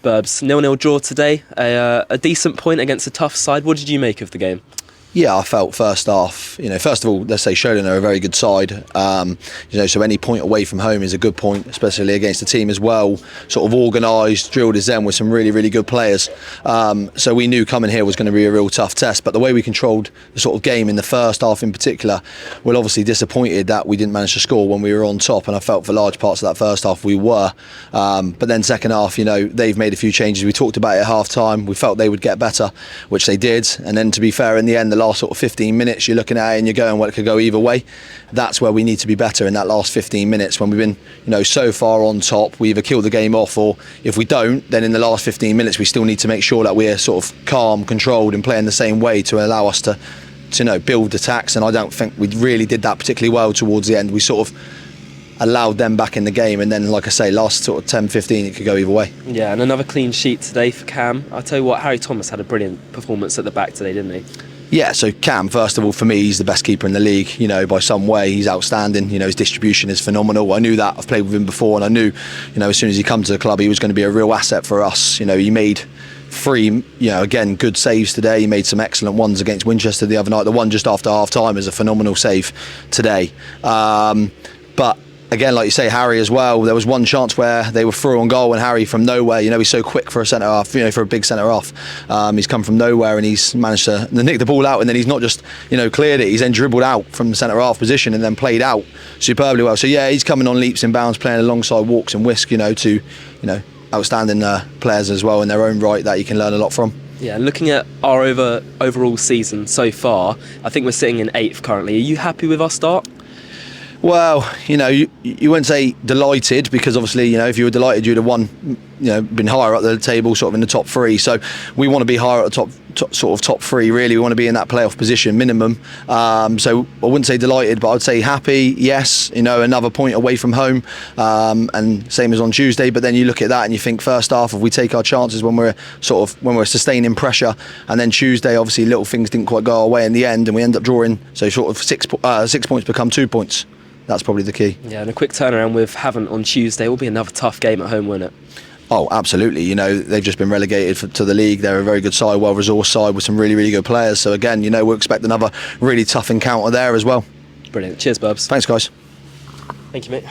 Burbs, 0-0 draw today, a decent point against a tough side. What did you make of the game? Yeah, I felt first half, first of all, let's say Sholing are a very good side. So any point away from home is a good point, especially against the team as well. Sort of organised, drilled as them with some really, really good players. So we knew coming here was going to be a real tough test. But the way we controlled the sort of game in the first half in particular, we're obviously disappointed that we didn't manage to score when we were on top. And I felt for large parts of that first half we were. But then second half, they've made a few changes. We talked about it at half time. We felt they would get better, which they did. And then to be fair, in the end, the last sort of 15 minutes, you're looking at it and you're going, well, it could go either way. That's where we need to be better in that last 15 minutes when we've been, so far on top. We either kill the game off, or if we don't, then in the last 15 minutes, we still need to make sure that we're sort of calm, controlled, and playing the same way to allow us to build attacks. And I don't think we really did that particularly well towards the end. We sort of allowed them back in the game, and then, like I say, last sort of 10-15 it could go either way. Yeah, and another clean sheet today for Cam. I'll tell you what, Harry Thomas had a brilliant performance at the back today, didn't he? Yeah, so Cam, first of all, for me, he's the best keeper in the league, by some way. He's outstanding, his distribution is phenomenal. I knew that, I've played with him before, and I knew, as soon as he come to the club, he was going to be a real asset for us. He made 3, again, good saves today. He made some excellent ones against Winchester the other night. The one just after half-time is a phenomenal save today. But again, like you say, Harry as well, there was one chance where they were through on goal and Harry from nowhere, he's so quick for a centre-half, for a big centre-half. He's come from nowhere and he's managed to nick the ball out, and then he's not just, cleared it, he's then dribbled out from the centre-half position and then played out superbly well. So yeah, he's coming on leaps and bounds, playing alongside Walks and Whisk, to, outstanding players as well in their own right that you can learn a lot from. Yeah, looking at our overall season so far, I think we're sitting in 8th currently. Are you happy with our start? Well, you wouldn't say delighted, because obviously, if you were delighted, you'd have won, been higher up the table, sort of in the top 3. So we want to be higher at the top 3, really. We want to be in that playoff position minimum. So I wouldn't say delighted, but I'd say happy, yes. Another point away from home, and same as on Tuesday. But then you look at that and you think, first half, if we take our chances when we're sustaining pressure, and then Tuesday, obviously, little things didn't quite go our way in the end, and we end up drawing. So sort of 6 points become 2 points. That's probably the key. Yeah, and a quick turnaround with Havant on Tuesday will be another tough game at home, won't it? Oh, absolutely. They've just been relegated to the league. They're a very good side, well-resourced side with some really, really good players. So again, we'll expect another really tough encounter there as well. Brilliant. Cheers, Burbs. Thanks, guys. Thank you, mate.